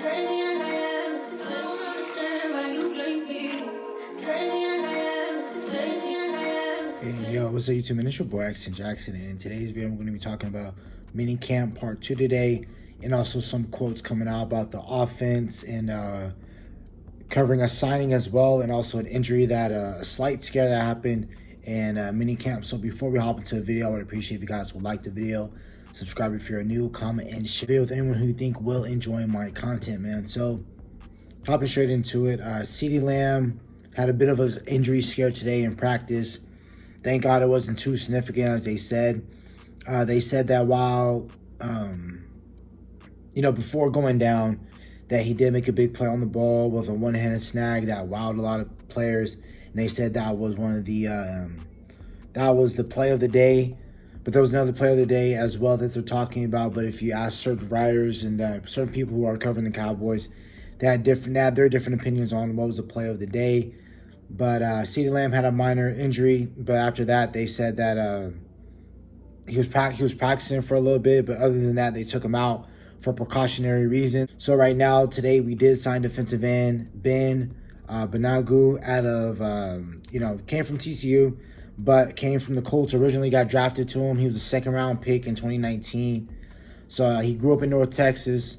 Hey, yo, what's up, YouTube? Man, it's your boy Jackson, and in today's video, I'm going to be talking about mini camp part 2 today, and also some quotes coming out about the offense, and covering a signing as well, and also an injury that a slight scare that happened in mini camp. So before we hop into the video, I would appreciate if you guys would like the video, subscribe if you're new, comment and share with anyone who you think will enjoy my content, man. So hopping straight into it, CeeDee Lamb had a bit of an injury scare today in practice. Thank God it wasn't too significant, as they said. They said that while, before going down, that he did make a big play on the ball with a one-handed snag that wowed a lot of players. And they said that was one of the, that was the play of the day. But there was another play of the day as well that they're talking about. But if you ask certain writers and certain people who are covering the Cowboys, they had their different opinions on what was the play of the day. But CeeDee Lamb had a minor injury, but after that, they said that he was practicing for a little bit, but other than that, they took him out for precautionary reasons. So right now, today, we did sign defensive end Ben Banogu out of, came from TCU, but came from the Colts. Originally got drafted to him. He was a second-round pick in 2019. So he grew up in North Texas.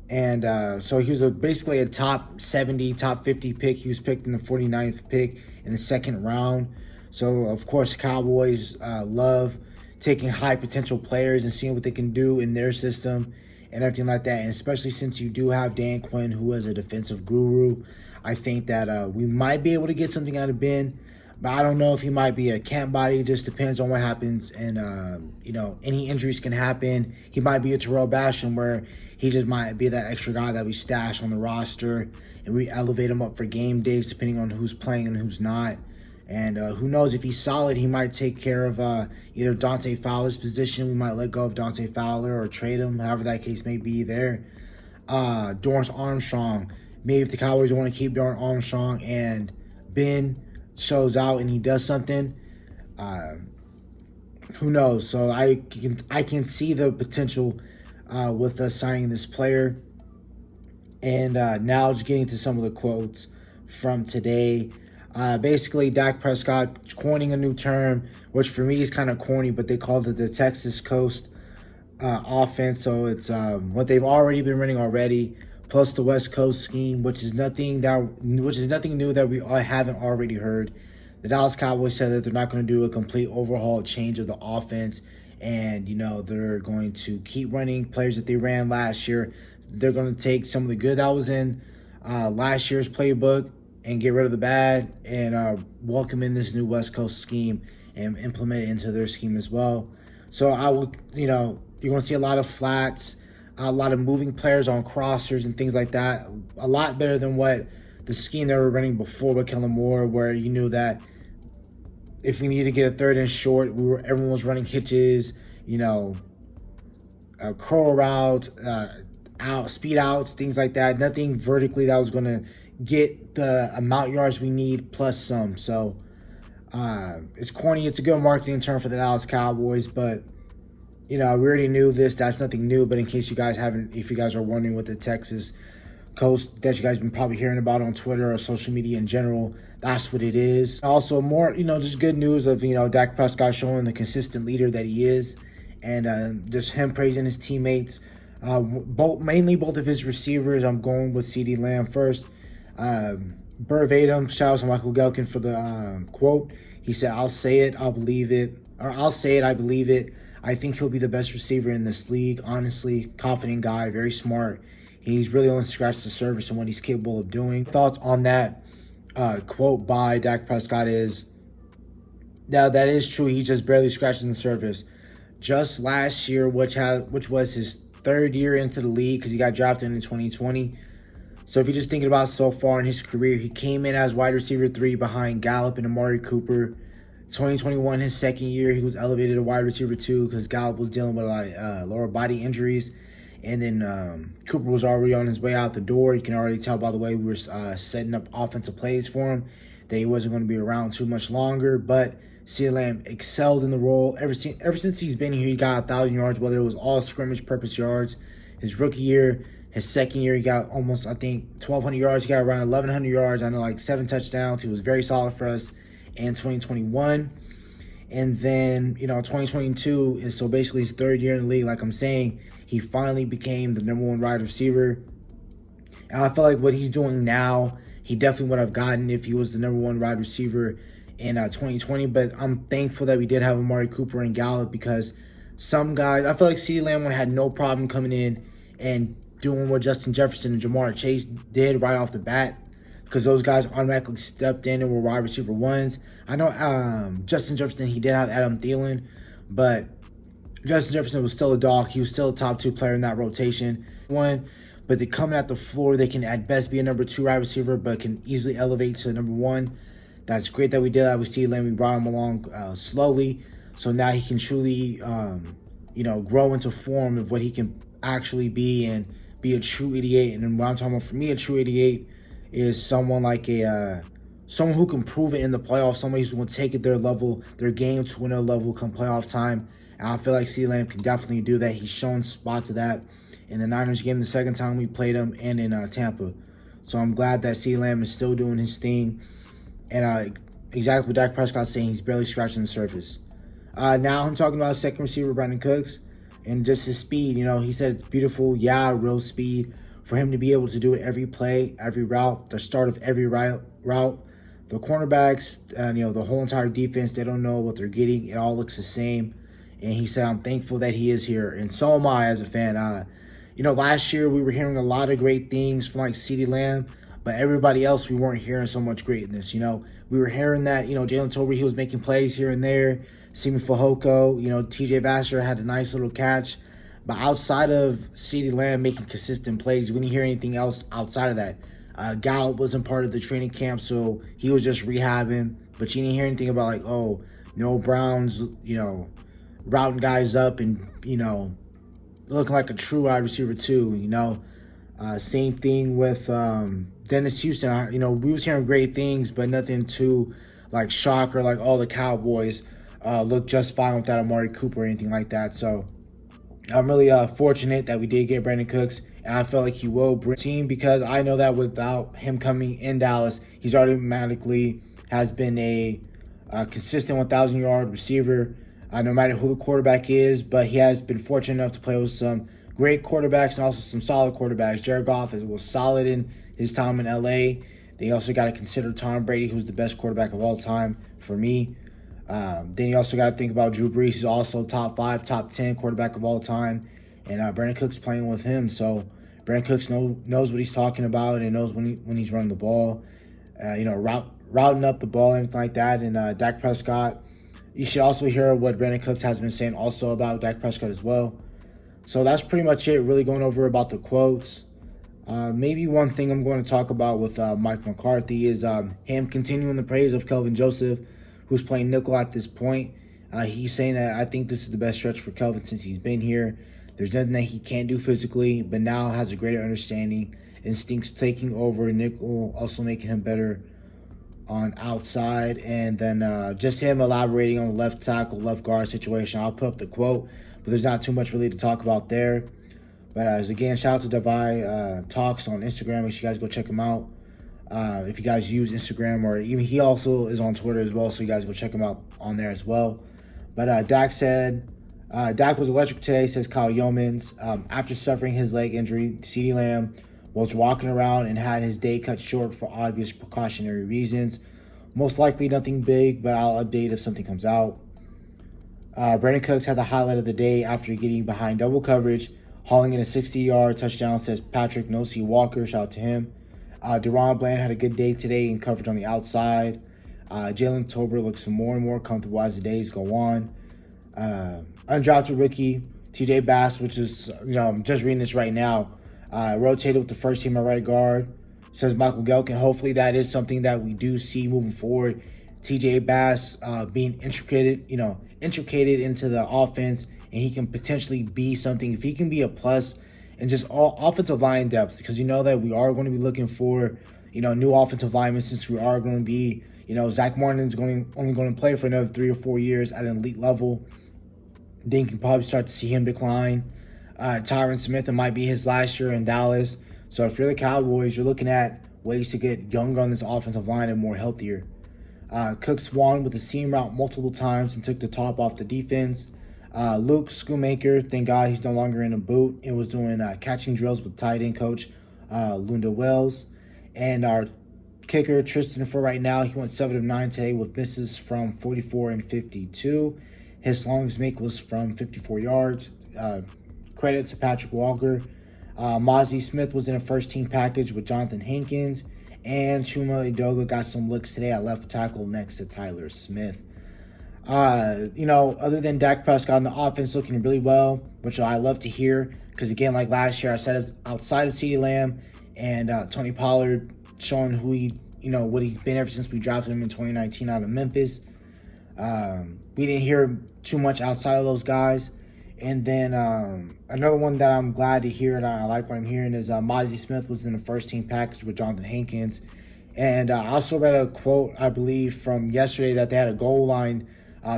And so he was basically a top 70, top 50 pick. He was picked in the 49th pick in the second round. So, of course, Cowboys love taking high potential players and seeing what they can do in their system and everything like that. And especially since you do have Dan Quinn, who is a defensive guru, I think that we might be able to get something out of Ben. But I don't know if he might be a camp body. It just depends on what happens. And, any injuries can happen. He might be a Terrell Basham where he just might be that extra guy that we stash on the roster and we elevate him up for game days depending on who's playing and who's not. And who knows, if he's solid, he might take care of either Dante Fowler's position. We might let go of Dante Fowler or trade him, however that case may be there. Dorrance Armstrong. Maybe if the Cowboys want to keep Dorrance Armstrong and Ben shows out and he does something, who knows? So I can see the potential with us signing this player. And now just getting to some of the quotes from today. Basically, Dak Prescott coining a new term, which for me is kind of corny, but they called it the Texas Coast offense. So it's what they've already been running already, plus the West Coast scheme, which is nothing new that we haven't already heard. The Dallas Cowboys said that they're not going to do a complete overhaul change of the offense. And, they're going to keep running players that they ran last year. They're going to take some of the good that was in last year's playbook and get rid of the bad and welcome in this new West Coast scheme and implement it into their scheme as well. So I will, you're going to see a lot of flats, a lot of moving players on crossers and things like that. A lot better than what the scheme they were running before with Kellen Moore, where you knew that if we needed to get a third and short, everyone was running hitches, curl routes, speed outs, things like that. Nothing vertically that was going to get the amount yards we need plus some. So it's corny. It's a good marketing term for the Dallas Cowboys, but we already knew this. That's nothing new. But in case you guys if you guys are wondering what the Texas Coast that you guys been probably hearing about on Twitter or social media in general, that's what it is. Also, more, just good news of, Dak Prescott showing the consistent leader that he is, and just him praising his teammates, mainly both of his receivers. I'm going with CeeDee Lamb first. Verbatim, shout out to Michael Gelkin for the quote. He said, I'll say it, I'll believe it, or I'll say it, I believe it. I think he'll be the best receiver in this league. Honestly, confident guy, very smart. He's really only scratched the surface on what he's capable of doing. Thoughts on that quote by Dak Prescott is, now that is true. He's just barely scratching the surface. Just last year, which was his third year into the league because he got drafted in 2020. So if you're just thinking about so far in his career, he came in as wide receiver 3 behind Gallup and Amari Cooper. 2021, his second year, he was elevated to wide receiver 2 because Gallup was dealing with a lot of lower body injuries. And then Cooper was already on his way out the door. You can already tell by the way we were setting up offensive plays for him that he wasn't going to be around too much longer. But CeeDee Lamb excelled in the role. Ever since he's been here, he got 1,000 yards, whether it was all scrimmage purpose yards. His rookie year, His second year, he got almost, I think, 1,200 yards. He got around 1,100 yards. I know, like 7 touchdowns. He was very solid for us in 2021. And then, 2022 is so basically his third year in the league. Like I'm saying, he finally became the number 1 wide receiver. And I feel like what he's doing now, he definitely would have gotten if he was the number 1 wide receiver in 2020. But I'm thankful that we did have Amari Cooper and Gallup, because some guys, I feel like CeeDee Lamb would have had no problem coming in and doing what Justin Jefferson and Jamar Chase did right off the bat, because those guys automatically stepped in and were wide receiver 1s. I know Justin Jefferson, he did have Adam Thielen, but Justin Jefferson was still a dog. He was still a top 2 player in that rotation. But they coming at the floor, they can at best be a number 2 wide receiver, but can easily elevate to number 1. That's great that we did that with CeeDee Lamb. We brought him along slowly, so now he can truly, grow into form of what he can actually be and be a true 88. And what I'm talking about, for me, a true 88 is someone like someone who can prove it in the playoffs, somebody who's going to take it their game to another level come playoff time. And I feel like CeeDee Lamb can definitely do that. He's shown spots of that in the Niners game the second time we played him, and in Tampa. So I'm glad that CeeDee Lamb is still doing his thing. And exactly what Dak Prescott's saying, he's barely scratching the surface. Now I'm talking about second receiver, Brandon Cooks, and just his speed. He said it's beautiful, real speed. For him to be able to do it every play, every route, the start of every route. The cornerbacks, the whole entire defense, they don't know what they're getting. It all looks the same. And he said, I'm thankful that he is here. And so am I as a fan. Last year we were hearing a lot of great things from like CeeDee Lamb, but everybody else, we weren't hearing so much greatness. We were hearing that, Jalen Tolbert, he was making plays here and there. Simi Fehoko, TJ Vasher had a nice little catch. But outside of CeeDee Lamb making consistent plays, we didn't hear anything else outside of that. Gallup wasn't part of the training camp, so he was just rehabbing. But you didn't hear anything about Brown's, routing guys up and, looking like a true wide receiver too, Same thing with Dennis Houston. We was hearing great things, but nothing too shocker, the Cowboys look just fine without Amari Cooper or anything like that. So I'm really fortunate that we did get Brandon Cooks, and I felt like he will bring the team, because I know that without him coming in Dallas, he's automatically has been a consistent 1,000-yard receiver, no matter who the quarterback is. But he has been fortunate enough to play with some great quarterbacks and also some solid quarterbacks. Jared Goff was solid in his time in LA. They also got to consider Tom Brady, who's the best quarterback of all time for me. Then you also got to think about Drew Brees. He's also top 5, top 10 quarterback of all time. And Brandon Cooks playing with him. So Brandon Cooks knows what he's talking about and knows when he's running the ball. Routing up the ball and everything like that. And Dak Prescott, you should also hear what Brandon Cooks has been saying also about Dak Prescott as well. So that's pretty much it, really going over about the quotes. Maybe one thing I'm going to talk about with Mike McCarthy is him continuing the praise of Kelvin Joseph, who's playing nickel at this point. He's saying that I think this is the best stretch for Kelvin since he's been here. There's nothing that he can't do physically, but now has a greater understanding. Instincts taking over nickel, also making him better on outside. And then just him elaborating on the left tackle, left guard situation. I'll put up the quote, but there's not too much really to talk about there. But again, shout out to Devi Talks on Instagram. Make sure you guys go check him out. If you guys use Instagram, or even he also is on Twitter as well, so you guys go check him out on there as well. But Dak said, Dak was electric today, says Kyle Yeomans. After suffering his leg injury, CeeDee Lamb was walking around and had his day cut short for obvious precautionary reasons. Most likely nothing big, but I'll update if something comes out. Brandon Cooks had the highlight of the day after getting behind double coverage, hauling in a 60-yard touchdown, says Patrick No-C Walker. Shout out to him. Deron Bland had a good day today in coverage on the outside. Jalen Tolbert looks more and more comfortable as the days go on. Undrafted rookie TJ Bass, which is, I'm just reading this right now, rotated with the first team at right guard, says Michael Gelkin. Hopefully that is something that we do see moving forward. TJ Bass being intricated into the offense, and he can potentially be something. If he can be a plus and just all offensive line depth, because that we are going to be looking for, new offensive linemen, since we are going to be, Zach Martin's only going to play for another 3 or 4 years at an elite level. Then you can probably start to see him decline. Tyron Smith, it might be his last year in Dallas. So if you're the Cowboys, you're looking at ways to get younger on this offensive line and more healthier. Cooks won with the seam route multiple times and took the top off the defense. Luke Schoonmaker, thank God he's no longer in a boot, and was doing catching drills with tight end coach Lunda Wells. And our kicker, Tristan, for right now, he went 7 of 9 today with misses from 44 and 52. His longest make was from 54 yards. Credit to Patrick Walker. Mozzie Smith was in a first-team package with Jonathan Hankins. And Chuma Edoga got some looks today at left tackle next to Tyler Smith. Other than Dak Prescott on the offense looking really well, which I love to hear, because again, like last year, I said outside of CeeDee Lamb and Tony Pollard showing who what he's been ever since we drafted him in 2019 out of Memphis. We didn't hear too much outside of those guys. And then another one that I'm glad to hear and I like what I'm hearing is Mozzie Smith was in the first-team package with Jonathan Hankins. And I also read a quote, I believe, from yesterday that they had a goal line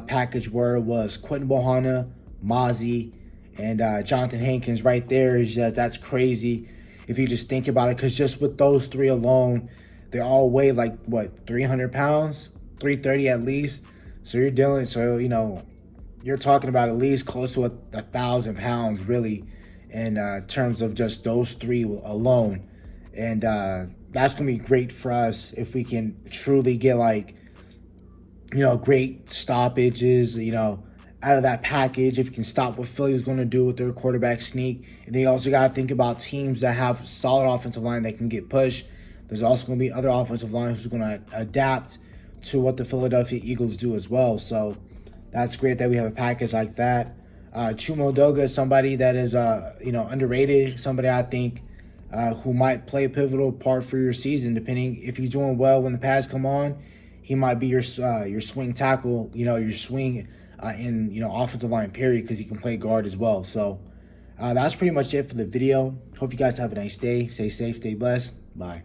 package where it was Quentin Bohanna, Mozzie, and Jonathan Hankins right there. That's crazy if you just think about it, because just with those three alone, they all weigh like, 300 pounds? 330 at least. So you're talking about at least close to 1,000 pounds, really, in terms of just those three alone. And that's going to be great for us if we can truly get, great stoppages, out of that package. If you can stop what Philly is going to do with their quarterback sneak. And then you also got to think about teams that have solid offensive line that can get pushed. There's also going to be other offensive lines who are going to adapt to what the Philadelphia Eagles do as well. So that's great that we have a package like that. Chuma Edoga is somebody that is, underrated. Somebody I think who might play a pivotal part for your season, depending if he's doing well when the pads come on. He might be your swing tackle, your swing in offensive line period, because he can play guard as well. So that's pretty much it for the video. Hope you guys have a nice day. Stay safe, stay blessed. Bye.